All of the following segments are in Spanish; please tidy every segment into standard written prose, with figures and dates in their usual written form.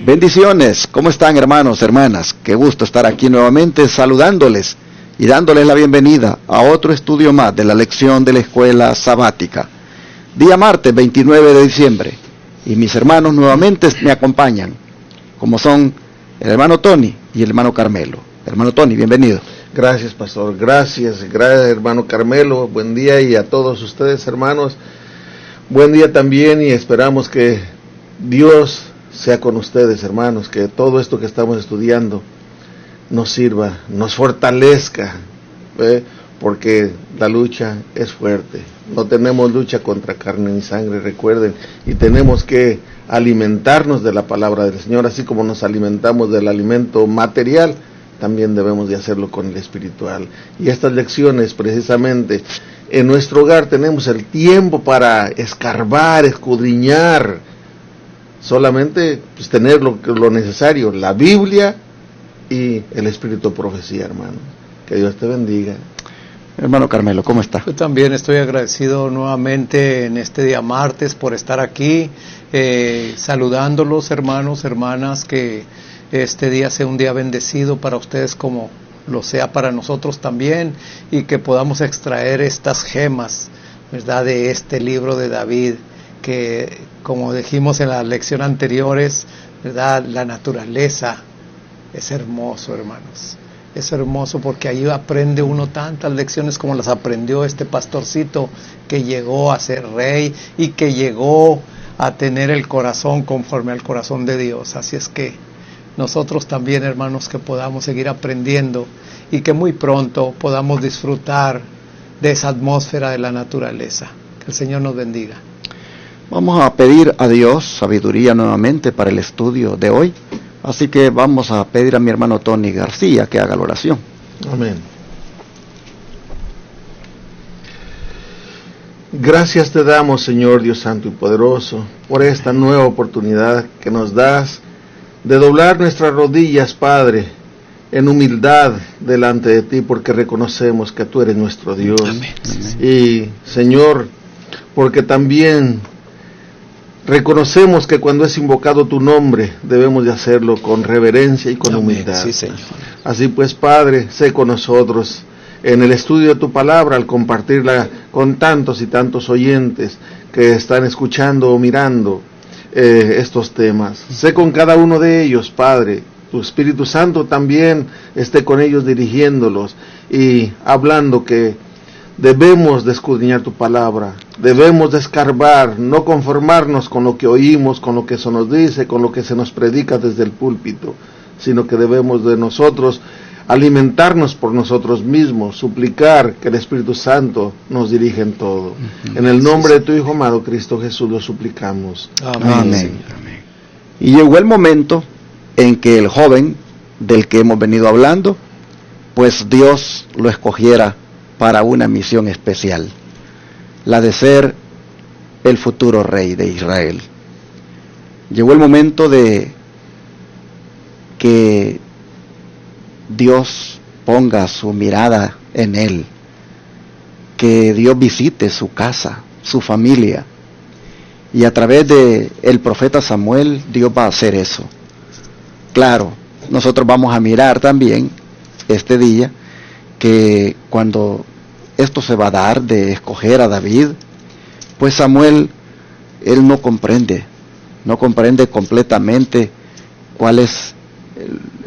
Bendiciones, ¿cómo están hermanos, hermanas? Qué gusto estar aquí nuevamente saludándoles y dándoles la bienvenida a otro estudio más de la lección de la escuela sabática. Día martes 29 de diciembre y mis hermanos nuevamente me acompañan, como son el hermano Tony y el hermano Carmelo. Hermano Tony, bienvenido. Gracias, pastor, gracias hermano Carmelo, buen día, y a todos ustedes hermanos, buen día también, y esperamos que Dios sea con ustedes hermanos, que todo esto que estamos estudiando nos sirva, nos fortalezca, porque la lucha es fuerte, no tenemos lucha contra carne ni sangre, recuerden, y tenemos que alimentarnos de la palabra del Señor, así como nos alimentamos del alimento material, también debemos de hacerlo con el espiritual. Y estas lecciones, precisamente, en nuestro hogar tenemos el tiempo para escarbar, escudriñar, solamente pues, tener lo necesario, la Biblia y el espíritu de profecía, hermano. Que Dios te bendiga. Hermano Carmelo, ¿cómo está? Yo también estoy agradecido nuevamente en este día martes por estar aquí, saludándolos hermanos, hermanas, que este día sea un día bendecido para ustedes como lo sea para nosotros también, y que podamos extraer estas gemas, ¿verdad?, de este libro de David, que como dijimos en las lecciones anteriores, ¿verdad?, la naturaleza es hermoso, hermanos. Es hermoso porque ahí aprende uno tantas lecciones como las aprendió este pastorcito que llegó a ser rey y que llegó a tener el corazón conforme al corazón de Dios. Así es que nosotros también, hermanos, que podamos seguir aprendiendo y que muy pronto podamos disfrutar de esa atmósfera de la naturaleza. Que el Señor nos bendiga. Vamos a pedir a Dios sabiduría nuevamente para el estudio de hoy. Así que vamos a pedir a mi hermano Tony García que haga la oración. Amén. Gracias te damos, Señor Dios Santo y Poderoso, por esta nueva oportunidad que nos das de doblar nuestras rodillas, Padre, en humildad delante de ti, porque reconocemos que tú eres nuestro Dios. Amén. Y, Señor, porque también reconocemos que cuando es invocado tu nombre, debemos de hacerlo con reverencia y con humildad. Sí, Señor. Así pues, Padre, sé con nosotros en el estudio de tu palabra, al compartirla con tantos y tantos oyentes que están escuchando o mirando estos temas. Sé con cada uno de ellos, Padre. Tu Espíritu Santo también esté con ellos dirigiéndolos y hablando que debemos de escudriñar tu palabra, debemos de escarbar, no conformarnos con lo que oímos, con lo que se nos dice, con lo que se nos predica desde el púlpito, sino que debemos de nosotros alimentarnos por nosotros mismos, suplicar que el Espíritu Santo nos dirija en todo. En el nombre de tu Hijo amado Cristo Jesús lo suplicamos. Amén. Amén. Y llegó el momento en que el joven del que hemos venido hablando, pues Dios lo escogiera para una misión especial, la de ser el futuro rey de Israel. Llegó el momento de que Dios ponga su mirada en él, que Dios visite su casa, su familia, y a través de el profeta Samuel Dios va a hacer eso. Claro, nosotros vamos a mirar también este día que cuando esto se va a dar de escoger a David, pues Samuel, él no comprende completamente cuál es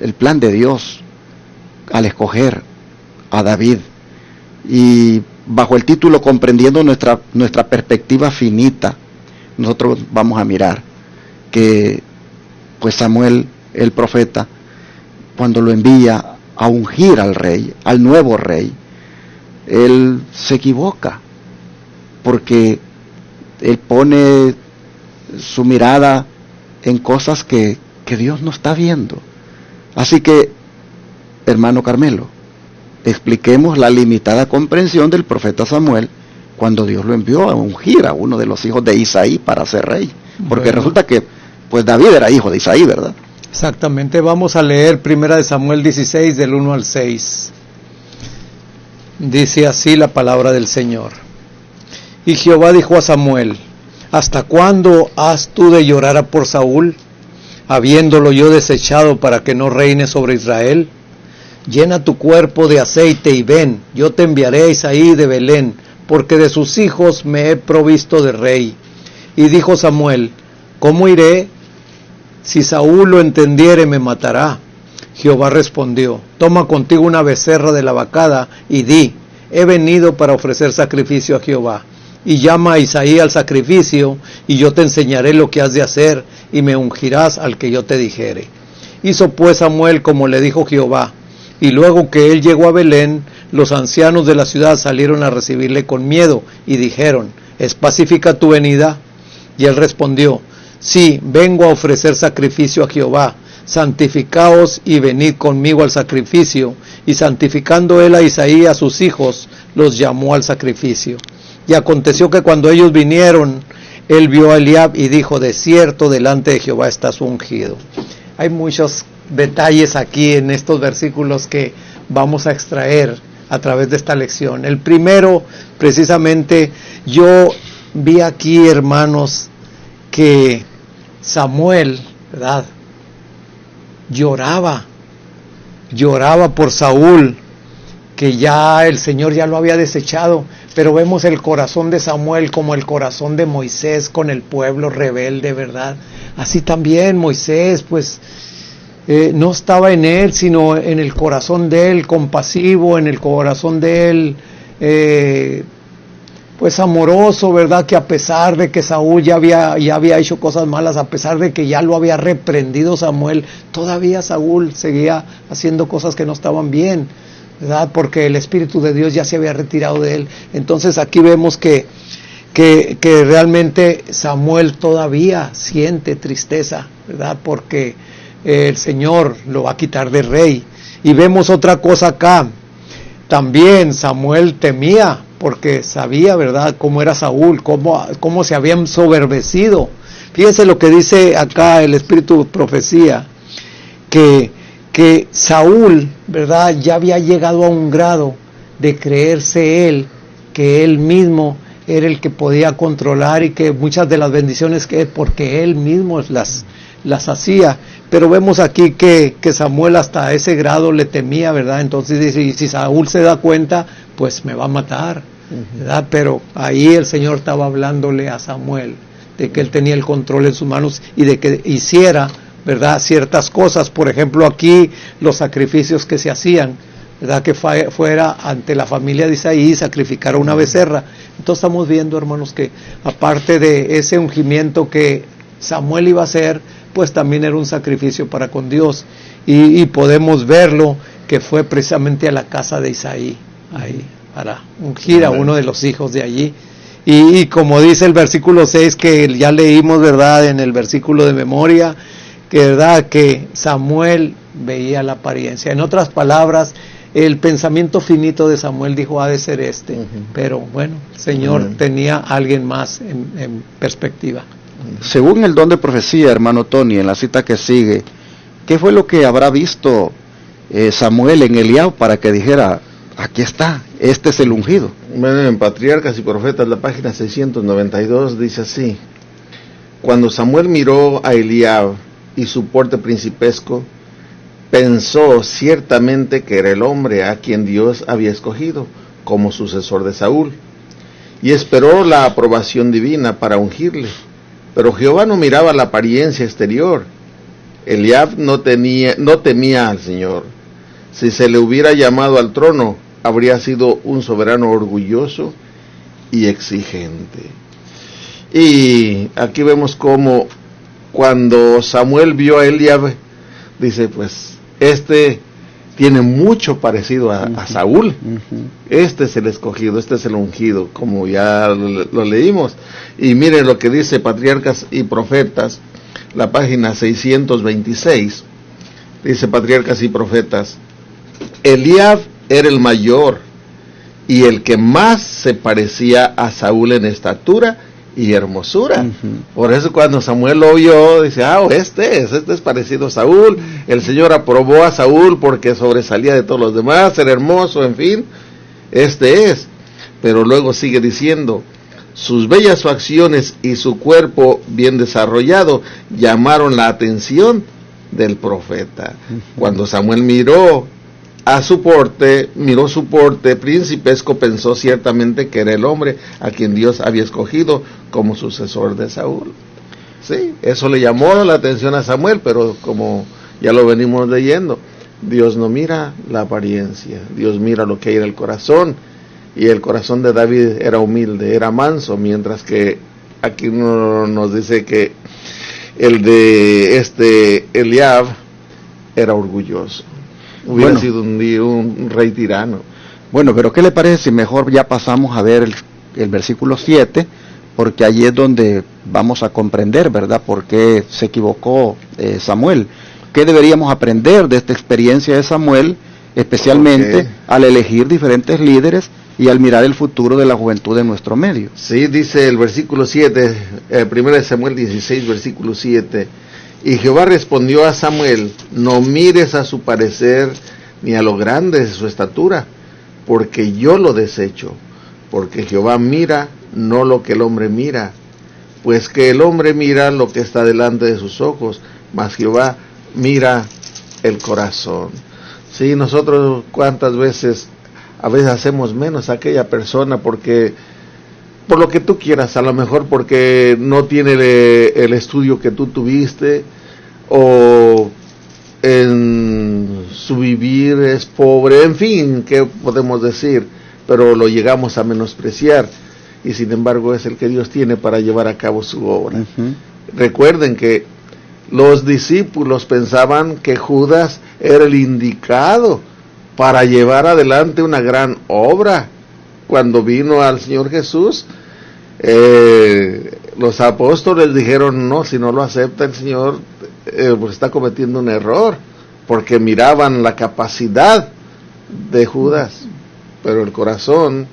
el plan de Dios al escoger a David. Y bajo el título Comprendiendo nuestra perspectiva finita, nosotros vamos a mirar que pues Samuel, el profeta, cuando lo envía a ungir al rey, al nuevo rey, él se equivoca, porque él pone su mirada en cosas que Dios no está viendo. Así que, hermano Carmelo, expliquemos la limitada comprensión del profeta Samuel cuando Dios lo envió a ungir a uno de los hijos de Isaí para ser rey. Porque resulta que, pues David era hijo de Isaí, ¿verdad? Exactamente, vamos a leer 1 Samuel 16 del 1 al 6. Dice así la palabra del Señor. Y Jehová dijo a Samuel: ¿Hasta cuándo has tú de llorar por Saúl? habiéndolo yo desechado para que no reine sobre Israel? Llena tu cuerpo de aceite y ven, yo te enviaré a Isaí de Belén, porque de sus hijos me he provisto de rey. Y dijo Samuel, ¿cómo iré? Si Saúl lo entendiere, me matará. Jehová respondió, toma contigo una becerra de la vacada y di, he venido para ofrecer sacrificio a Jehová. Y llama a Isaí al sacrificio, y yo te enseñaré lo que has de hacer, y me ungirás al que yo te dijere. Hizo pues Samuel como le dijo Jehová, y luego que él llegó a Belén, los ancianos de la ciudad salieron a recibirle con miedo, y dijeron, ¿es pacífica tu venida? Y él respondió, sí, vengo a ofrecer sacrificio a Jehová, santificaos y venid conmigo al sacrificio. Y santificando él a Isaí y a sus hijos, los llamó al sacrificio. Y aconteció que cuando ellos vinieron, él vio a Eliab y dijo, de cierto delante de Jehová está su ungido. Hay muchos detalles aquí en estos versículos que vamos a extraer a través de esta lección. El primero, precisamente, yo vi aquí, hermanos, que Samuel, ¿verdad?, lloraba por Saúl, que ya el Señor ya lo había desechado, pero vemos el corazón de Samuel como el corazón de Moisés con el pueblo rebelde, ¿verdad? Así también Moisés, pues, no estaba en él, sino en el corazón de él, compasivo, en el corazón de él, pues amoroso, ¿verdad? Que a pesar de que Saúl ya había hecho cosas malas, a pesar de que ya lo había reprendido Samuel, todavía Saúl seguía haciendo cosas que no estaban bien, ¿verdad? Porque el Espíritu de Dios ya se había retirado de él. Entonces aquí vemos que realmente Samuel todavía siente tristeza, ¿verdad? Porque el Señor lo va a quitar de rey. Y vemos otra cosa acá. También Samuel temía, porque sabía, ¿verdad?, cómo era Saúl, cómo se había ensoberbecido. Fíjense lo que dice acá el Espíritu de Profecía, que Saúl, ¿verdad?, ya había llegado a un grado de creerse él, que él mismo era el que podía controlar y que muchas de las bendiciones porque él mismo las hacía. Pero vemos aquí que Samuel hasta ese grado le temía, ¿verdad? Entonces dice, y si Saúl se da cuenta, pues me va a matar, ¿verdad? Pero ahí el Señor estaba hablándole a Samuel de que él tenía el control en sus manos y de que hiciera, ¿verdad?, ciertas cosas. Por ejemplo, aquí los sacrificios que se hacían, ¿verdad?, que fuera ante la familia de Isaí sacrificar una becerra. Entonces estamos viendo, hermanos, que aparte de ese ungimiento que Samuel iba a hacer, pues también era un sacrificio para con Dios, y podemos verlo que fue precisamente a la casa de Isaí, ahí, para ungir a uno de los hijos de allí, y como dice el versículo 6 que ya leímos, ¿verdad?, en el versículo de memoria, que verdad que Samuel veía la apariencia. En otras palabras, el pensamiento finito de Samuel dijo, ha de ser este, pero bueno, el Señor tenía a alguien más en perspectiva. Según el don de profecía, hermano Tony, en la cita que sigue, ¿qué fue lo que habrá visto Samuel en Eliab para que dijera, aquí está, este es el ungido? Bueno, en Patriarcas y Profetas, la página 692, dice así: cuando Samuel miró a Eliab y su porte principesco, pensó ciertamente que era el hombre a quien Dios había escogido como sucesor de Saúl, y esperó la aprobación divina para ungirle. Pero Jehová no miraba la apariencia exterior. Eliab no temía al Señor. Si se le hubiera llamado al trono, habría sido un soberano orgulloso y exigente. Y aquí vemos cómo cuando Samuel vio a Eliab, dice, pues, este tiene mucho parecido a Saúl. Este es el escogido, este es el ungido, como ya lo leímos. Y miren lo que dice Patriarcas y Profetas, la página 626. Dice Patriarcas y Profetas: Eliab era el mayor y el que más se parecía a Saúl en estatura y hermosura. Por eso cuando Samuel lo vio, dice, este es parecido a Saúl. El Señor aprobó a Saúl porque sobresalía de todos los demás, era hermoso, en fin, este es. Pero luego sigue diciendo, sus bellas facciones y su cuerpo bien desarrollado llamaron la atención del profeta. Cuando Samuel miró su porte principesco, pensó ciertamente que era el hombre a quien Dios había escogido como sucesor de Saúl. Sí, eso le llamó la atención a Samuel, pero como ya lo venimos leyendo, Dios no mira la apariencia, Dios mira lo que hay en el corazón, y el corazón de David era humilde, era manso, mientras que aquí nos dice que el de Eliab era orgulloso. Hubiera sido un rey tirano. Bueno, pero ¿qué le parece si mejor ya pasamos a ver el versículo 7? Porque allí es donde vamos a comprender, ¿verdad?, por qué se equivocó Samuel. ¿Qué deberíamos aprender de esta experiencia de Samuel, especialmente al elegir diferentes líderes y al mirar el futuro de la juventud en nuestro medio? Sí, dice el versículo 7, 1 Samuel 16, versículo 7. Y Jehová respondió a Samuel: no mires a su parecer ni a lo grande de su estatura, porque yo lo desecho. Porque Jehová mira no lo que el hombre mira, pues que el hombre mira lo que está delante de sus ojos, mas Jehová mira el corazón. Sí, nosotros cuántas veces, a veces hacemos menos a aquella persona porque, por lo que tú quieras, a lo mejor porque no tiene el estudio que tú tuviste, o en su vivir es pobre, en fin, ¿qué podemos decir? Pero lo llegamos a menospreciar, y sin embargo es el que Dios tiene para llevar a cabo su obra. Recuerden que los discípulos pensaban que Judas era el indicado para llevar adelante una gran obra. Cuando vino al Señor Jesús, los apóstoles dijeron: no, si no lo acepta el Señor, pues está cometiendo un error, porque miraban la capacidad de Judas, pero el corazón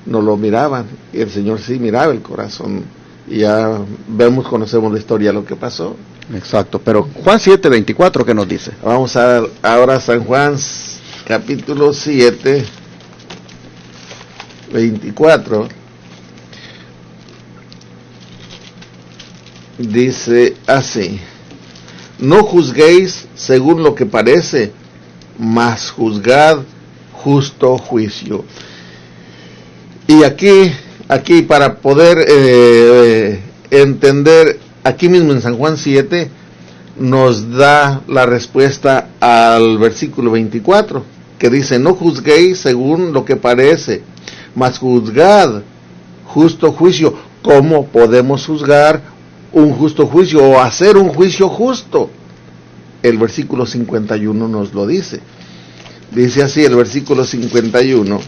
no lo miraban, y el Señor sí miraba el corazón, y ya conocemos la historia, lo que pasó. Exacto, pero Juan 7:24, ¿qué nos dice? Vamos a ahora San Juan, capítulo 7, 24. Dice así: no juzguéis según lo que parece, mas juzgad justo juicio. Y aquí para poder entender, aquí mismo en San Juan 7 nos da la respuesta al versículo 24, que dice: no juzguéis según lo que parece, mas juzgad justo juicio. ¿Cómo podemos juzgar un justo juicio o hacer un juicio justo? El versículo 51 nos lo dice. Dice así el versículo 51: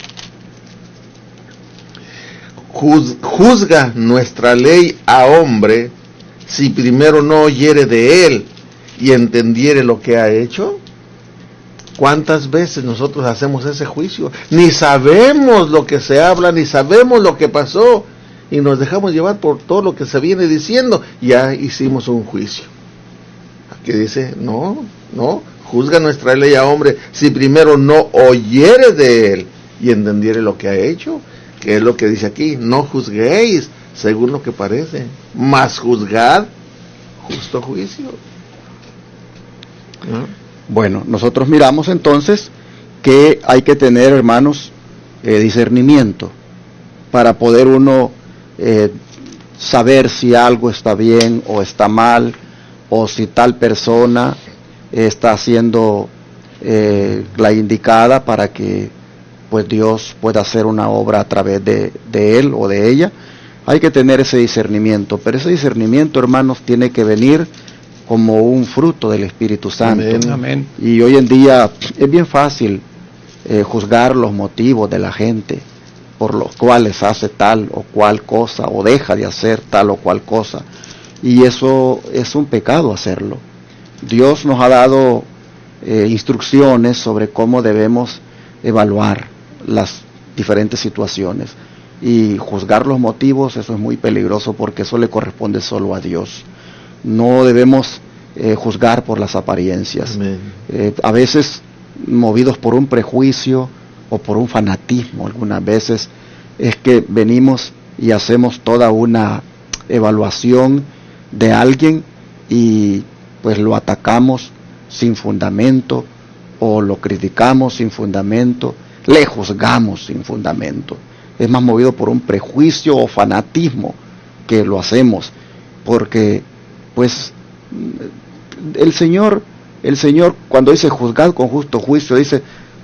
juzga nuestra ley a hombre, si primero no oyere de él y entendiere lo que ha hecho. ¿Cuántas veces nosotros hacemos ese juicio? Ni sabemos lo que se habla, ni sabemos lo que pasó, y nos dejamos llevar por todo lo que se viene diciendo. Ya hicimos un juicio. Aquí dice: no, juzga nuestra ley a hombre, si primero no oyere de él y entendiere lo que ha hecho. Que es lo que dice aquí: no juzguéis según lo que parece, mas juzgad justo juicio. ¿No? Bueno, nosotros miramos entonces que hay que tener, hermanos, discernimiento para poder uno saber si algo está bien o está mal, o si tal persona está haciendo la indicada para que pues Dios pueda hacer una obra a través de él o de ella. Hay que tener ese discernimiento, pero ese discernimiento, hermanos, tiene que venir como un fruto del Espíritu Santo. Amén. Amén. Y hoy en día es bien fácil juzgar los motivos de la gente por los cuales hace tal o cual cosa o deja de hacer tal o cual cosa, y eso es un pecado hacerlo. Dios nos ha dado instrucciones sobre cómo debemos evaluar las diferentes situaciones, y juzgar los motivos, eso es muy peligroso, porque eso le corresponde solo a Dios. No debemos juzgar por las apariencias. A veces movidos por un prejuicio o por un fanatismo, algunas veces es que venimos y hacemos toda una evaluación de alguien y pues lo atacamos sin fundamento, o lo criticamos sin fundamento, le juzgamos sin fundamento. Es más movido por un prejuicio o fanatismo que lo hacemos, porque pues el Señor cuando dice juzgad con justo juicio, dice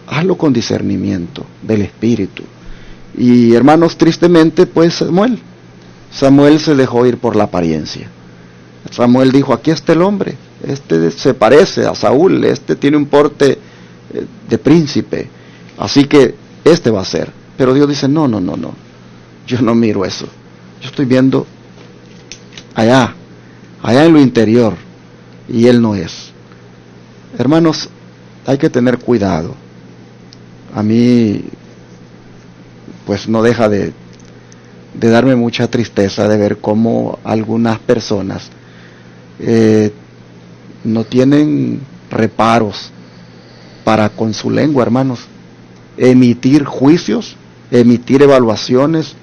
hazlo con discernimiento del Espíritu. Y hermanos, tristemente pues Samuel se dejó ir por la apariencia. Samuel dijo, aquí está el hombre, este se parece a Saúl, este tiene un porte de príncipe, así que este va a ser. Pero Dios dice, no, yo no miro eso, yo estoy viendo allá en lo interior, y él no es. Hermanos, hay que tener cuidado. A mí pues no deja de darme mucha tristeza de ver cómo algunas personas no tienen reparos para con su lengua, hermanos, emitir juicios, emitir evaluaciones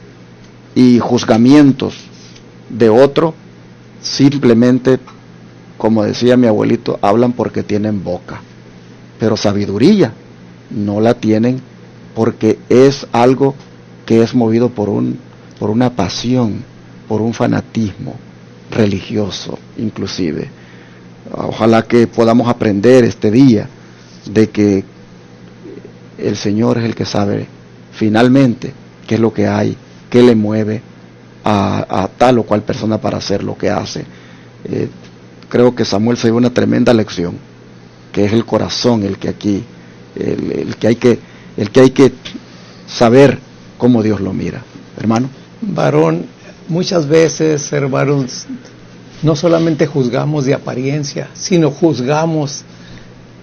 y juzgamientos de otro, simplemente, como decía mi abuelito, hablan porque tienen boca, pero sabiduría no la tienen, porque es algo que es movido por una pasión, por un fanatismo religioso inclusive. Ojalá que podamos aprender este día de que el Señor es el que sabe finalmente qué es lo que hay, qué le mueve a tal o cual persona para hacer lo que hace. Creo que Samuel se dio una tremenda lección, que es el corazón el que aquí, el que hay que saber cómo Dios lo mira. Hermano. Varón, muchas veces, hermanos, no solamente juzgamos de apariencia, sino juzgamos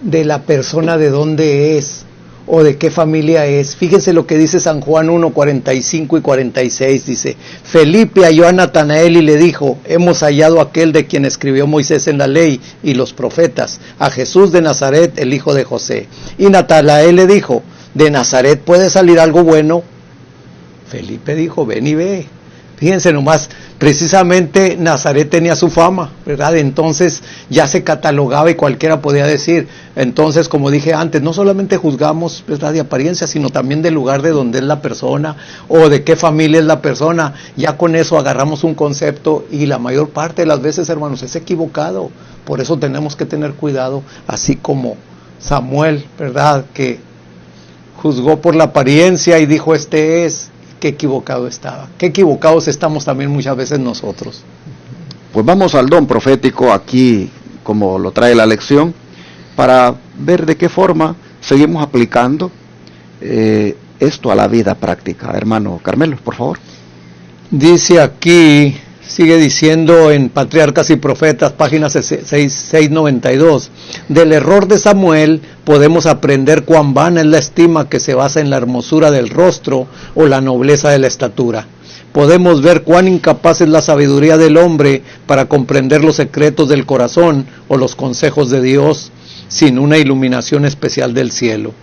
de la persona, de dónde es o de qué familia es. Fíjense lo que dice San Juan 1, 45 y 46, dice, Felipe halló a Natanael y le dijo, hemos hallado a aquel de quien escribió Moisés en la ley y los profetas, a Jesús de Nazaret, el hijo de José. Y Natanael le dijo, ¿de Nazaret puede salir algo bueno? Felipe dijo, ven y ve. Fíjense nomás, precisamente Nazaret tenía su fama, ¿verdad? Entonces ya se catalogaba y cualquiera podía decir. Entonces, como dije antes, no solamente juzgamos, ¿verdad?, de apariencia, sino también del lugar de donde es la persona o de qué familia es la persona. Ya con eso agarramos un concepto y la mayor parte de las veces, hermanos, es equivocado. Por eso tenemos que tener cuidado, así como Samuel, ¿verdad?, que juzgó por la apariencia y dijo, este es. Qué equivocado estaba, qué equivocados estamos también muchas veces nosotros. Pues vamos al don profético aquí, como lo trae la lección, para ver de qué forma seguimos aplicando esto a la vida práctica. Hermano Carmelo, por favor. Dice aquí, sigue diciendo en Patriarcas y Profetas, página 692, del error de Samuel podemos aprender cuán vana es la estima que se basa en la hermosura del rostro o la nobleza de la estatura. Podemos ver cuán incapaz es la sabiduría del hombre para comprender los secretos del corazón o los consejos de Dios sin una iluminación especial del cielo.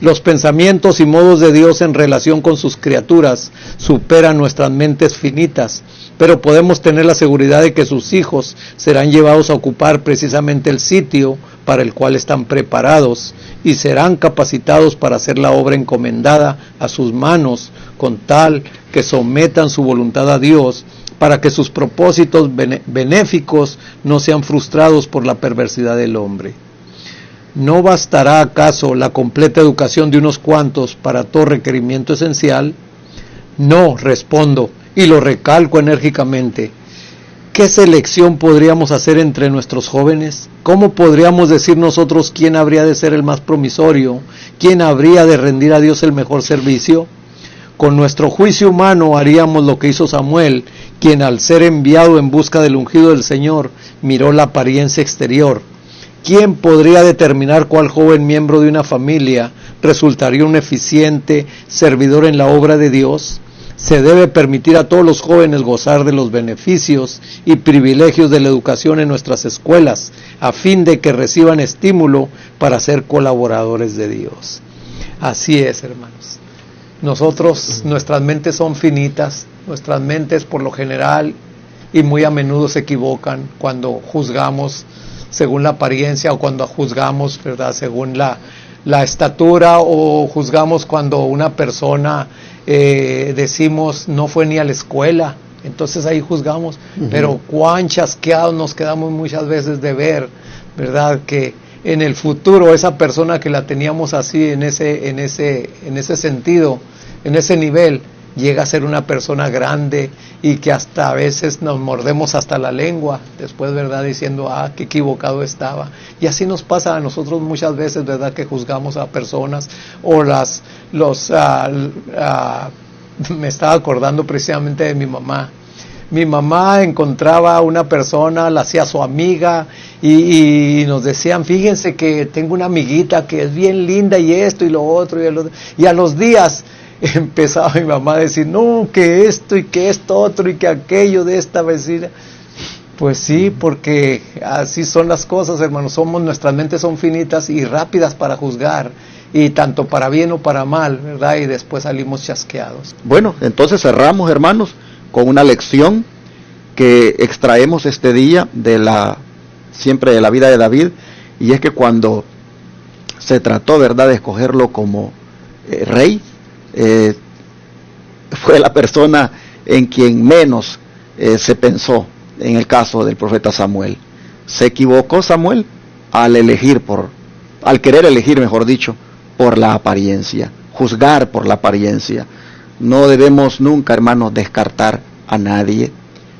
Los pensamientos y modos de Dios en relación con sus criaturas superan nuestras mentes finitas, pero podemos tener la seguridad de que sus hijos serán llevados a ocupar precisamente el sitio para el cual están preparados y serán capacitados para hacer la obra encomendada a sus manos, con tal que sometan su voluntad a Dios, para que sus propósitos benéficos no sean frustrados por la perversidad del hombre. ¿No bastará acaso la completa educación de unos cuantos para todo requerimiento esencial? No, respondo, y lo recalco enérgicamente. ¿Qué selección podríamos hacer entre nuestros jóvenes? ¿Cómo podríamos decir nosotros quién habría de ser el más promisorio? ¿Quién habría de rendir a Dios el mejor servicio? Con nuestro juicio humano haríamos lo que hizo Samuel, quien al ser enviado en busca del ungido del Señor, miró la apariencia exterior. ¿Quién podría determinar cuál joven miembro de una familia resultaría un eficiente servidor en la obra de Dios? Se debe permitir a todos los jóvenes gozar de los beneficios y privilegios de la educación en nuestras escuelas, a fin de que reciban estímulo para ser colaboradores de Dios. Así es, hermanos. Nosotros, nuestras mentes son finitas, Nuestras mentes por lo general y muy a menudo se equivocan cuando juzgamos según la apariencia, o cuando juzgamos, ¿verdad?, según la estatura, o juzgamos cuando una persona decimos no fue ni a la escuela, entonces ahí juzgamos. Pero cuán chasqueados nos quedamos muchas veces de ver, ¿verdad?, que en el futuro esa persona que la teníamos así en ese sentido, en ese nivel, llega a ser una persona grande y que hasta a veces nos mordemos hasta la lengua después, ¿verdad?, diciendo, qué equivocado estaba. Y así nos pasa a nosotros muchas veces, ¿verdad?, que juzgamos a personas, o me estaba acordando precisamente de mi mamá. Mi mamá encontraba a una persona, la hacía su amiga, y nos decían, fíjense que tengo una amiguita que es bien linda, y esto y lo otro, y a los días empezaba mi mamá a decir, no, que esto y que esto otro y que aquello de esta vecina. Pues sí, porque así son las cosas, hermanos. Nuestras mentes son finitas y rápidas para juzgar, y tanto para bien o para mal, ¿verdad? Y después salimos chasqueados. Bueno, entonces cerramos, hermanos, con una lección que extraemos este día siempre de la vida de David, y es que cuando se trató, ¿verdad?, de escogerlo como rey, fue la persona en quien menos se pensó en el caso del profeta Samuel. Se equivocó Samuel al querer elegir, mejor dicho, por la apariencia, juzgar por la apariencia. No debemos nunca, hermanos, descartar a nadie.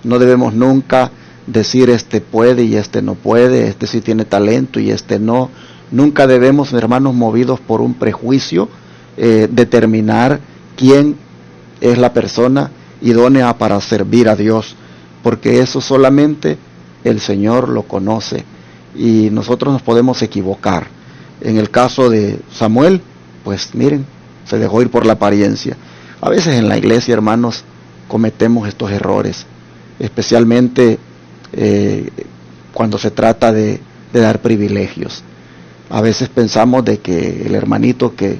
No debemos nunca decir este puede y este no puede, este sí tiene talento y este no. Nunca debemos, hermanos, movidos por un prejuicio, determinar quién es la persona idónea para servir a Dios, porque eso solamente el Señor lo conoce, y nosotros nos podemos equivocar. En el caso de Samuel, pues miren, se dejó ir por la apariencia. A veces en la iglesia, hermanos, cometemos estos errores, especialmente cuando se trata de dar privilegios. A veces pensamos de que el hermanito que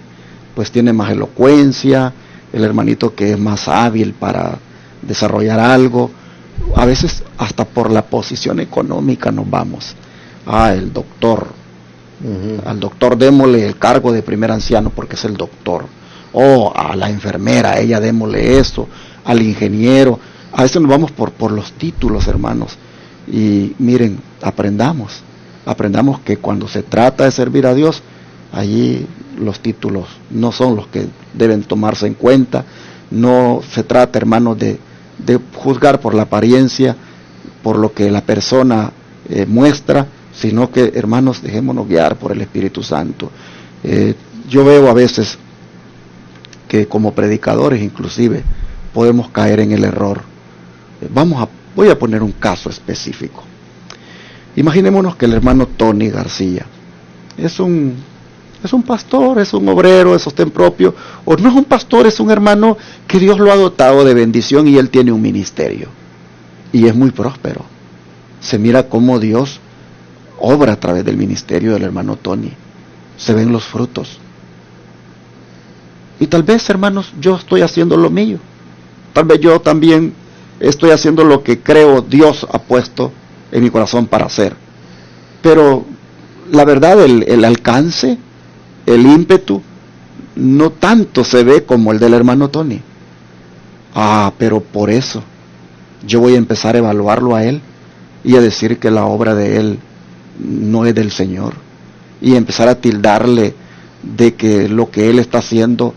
pues tiene más elocuencia, el hermanito que es más hábil para desarrollar algo, a veces hasta por la posición económica nos vamos. El doctor, al doctor démosle el cargo de primer anciano porque es el doctor, o a la enfermera, ella démosle esto, al ingeniero. A veces nos vamos por los títulos, hermanos, y miren, aprendamos que cuando se trata de servir a Dios, allí los títulos no son los que deben tomarse en cuenta. No se trata, hermanos, de juzgar por la apariencia, por lo que la persona muestra, sino que, hermanos, dejémonos guiar por el Espíritu Santo. Yo veo a veces que como predicadores inclusive podemos caer en el error. Voy a poner un caso específico. Imaginémonos que el hermano Tony García es un pastor, es un obrero de sostén propio, o no es un pastor, es un hermano que Dios lo ha dotado de bendición y él tiene un ministerio y es muy próspero. Se mira cómo Dios obra a través del ministerio del hermano Tony, se ven los frutos. Y tal vez, hermanos, yo estoy haciendo lo mío, tal vez yo también estoy haciendo lo que creo Dios ha puesto en mi corazón para hacer, pero la verdad, el alcance, el ímpetu, no tanto se ve como el del hermano Tony. Pero por eso yo voy a empezar a evaluarlo a él y a decir que la obra de él no es del Señor, y empezar a tildarle de que lo que él está haciendo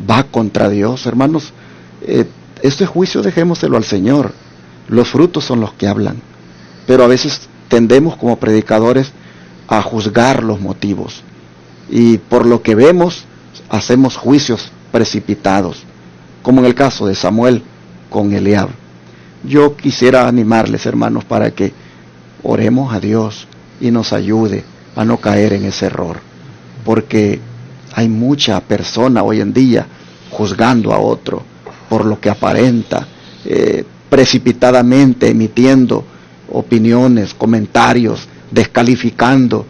va contra Dios. Hermanos, este juicio dejémoselo al Señor. Los frutos son los que hablan, pero a veces tendemos como predicadores a juzgar los motivos, y por lo que vemos hacemos juicios precipitados, como en el caso de Samuel con Eliab. Yo quisiera animarles, hermanos, para que oremos a Dios y nos ayude a no caer en ese error, porque hay mucha persona hoy en día juzgando a otro por lo que aparenta, precipitadamente emitiendo opiniones, comentarios, descalificando.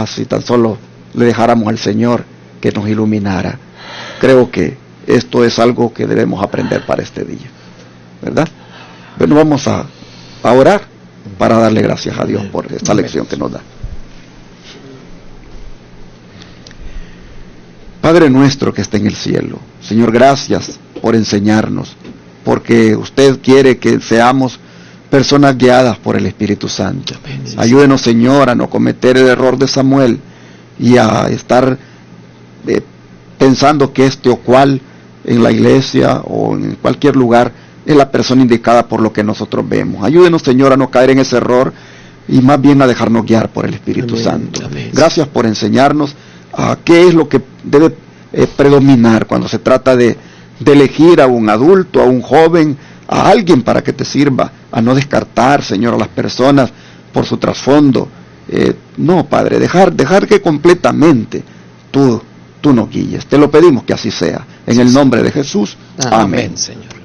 Si tan solo le dejáramos al Señor que nos iluminara. Creo que esto es algo que debemos aprender para este día, ¿verdad? Bueno, vamos a orar para darle gracias a Dios por esta lección que nos da. Padre nuestro que está en el cielo, Señor, gracias por enseñarnos, porque usted quiere que seamos personas guiadas por el Espíritu Santo. Ayúdenos, Señor, a no cometer el error de Samuel y a estar pensando que este o cual en la iglesia o en cualquier lugar es la persona indicada por lo que nosotros vemos. Ayúdenos, Señor, a no caer en ese error y más bien a dejarnos guiar por el Espíritu Santo. Gracias por enseñarnos a qué es lo que debe predominar cuando se trata de elegir a un adulto, a un joven, a alguien para que te sirva, a no descartar, Señor, a las personas por su trasfondo. No, Padre, dejar que completamente tú nos guíes. Te lo pedimos que así sea. En el nombre de Jesús. Amén, Señor.